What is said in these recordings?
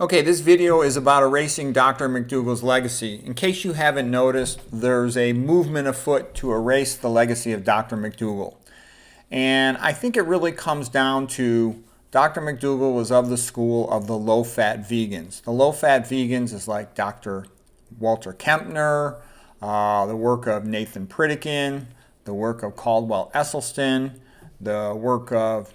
Okay, this video is about erasing Dr. Mcdougall's legacy. In case you haven't noticed, there's a movement afoot to erase the legacy of Dr. Mcdougall. And I think it really comes down to Dr. Mcdougall was of the school of the low-fat vegans. The low-fat vegans is like Dr. Walter Kempner, the work of Nathan Pritikin, the work of Caldwell Esselstyn, the work of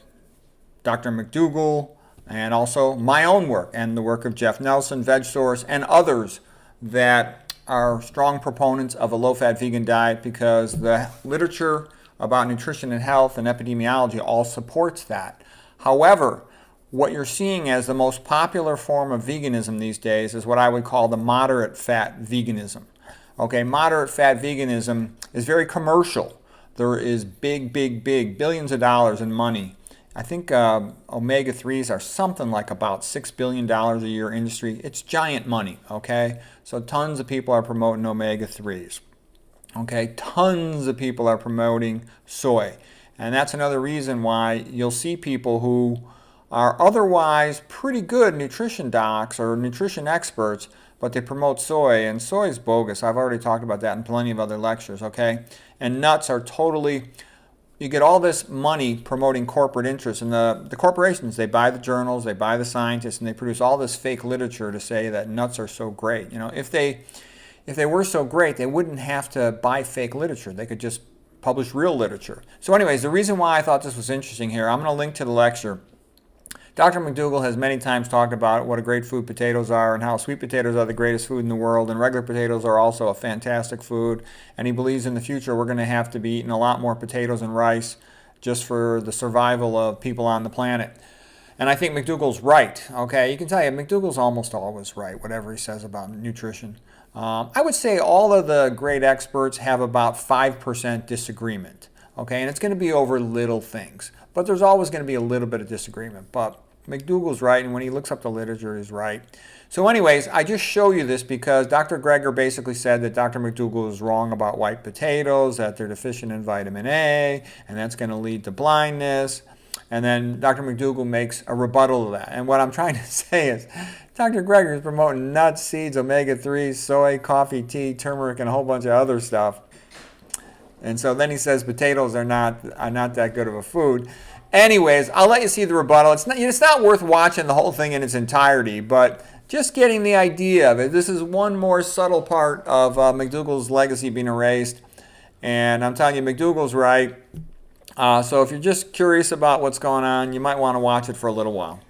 Dr. Mcdougall, and also my own work and the work of Jeff Nelson, VegSource, and others that are strong proponents of a low-fat vegan diet because the literature about nutrition and health and epidemiology all supports that. However, what you're seeing as the most popular form of veganism these days is what I would call the moderate fat veganism. Okay, moderate fat veganism is very commercial. There is big billions of dollars in money. I think omega-3s are something like about $6 billion a year industry. It's giant money, okay? So tons of people are promoting omega-3s. Okay, tons of people are promoting soy. And that's another reason why you'll see people who are otherwise pretty good nutrition docs or nutrition experts, but they promote soy, and soy is bogus. I've already talked about that in plenty of other lectures, okay? And nuts are totally... You get all this money promoting corporate interests, and the corporations, they buy the journals, they buy the scientists, and they produce all this fake literature to say that nuts are so great. You know, if they were so great, they wouldn't have to buy fake literature. They could just publish real literature. So anyways, the reason why I thought this was interesting here, I'm going to link to the lecture. Dr. Mcdougall has many times talked about what a great food potatoes are and how sweet potatoes are the greatest food in the world, and regular potatoes are also a fantastic food. And he believes in the future we're going to have to be eating a lot more potatoes and rice just for the survival of people on the planet. And I think Mcdougall's right. Okay, you can tell you Mcdougall's almost always right, whatever he says about nutrition. I would say all of the great experts have about 5% disagreement. Okay, and it's going to be over little things. But there's always going to be a little bit of disagreement. But Mcdougall's right, and when he looks up the literature, he's right. So anyways, I just show you this because Dr. Greger basically said that Dr. Mcdougall is wrong about white potatoes, that they're deficient in vitamin A, and that's going to lead to blindness. And then Dr. Mcdougall makes a rebuttal to that. And what I'm trying to say is Dr. Greger is promoting nuts, seeds, omega-3s, soy, coffee, tea, turmeric, and a whole bunch of other stuff. And so then he says potatoes are not that good of a food. Anyways, I'll let you see the rebuttal. It's not worth watching the whole thing in its entirety, but just getting the idea of it. This is one more subtle part of Mcdougall's legacy being erased. And I'm telling you, Mcdougall's right. So if you're just curious about what's going on, you might want to watch it for a little while.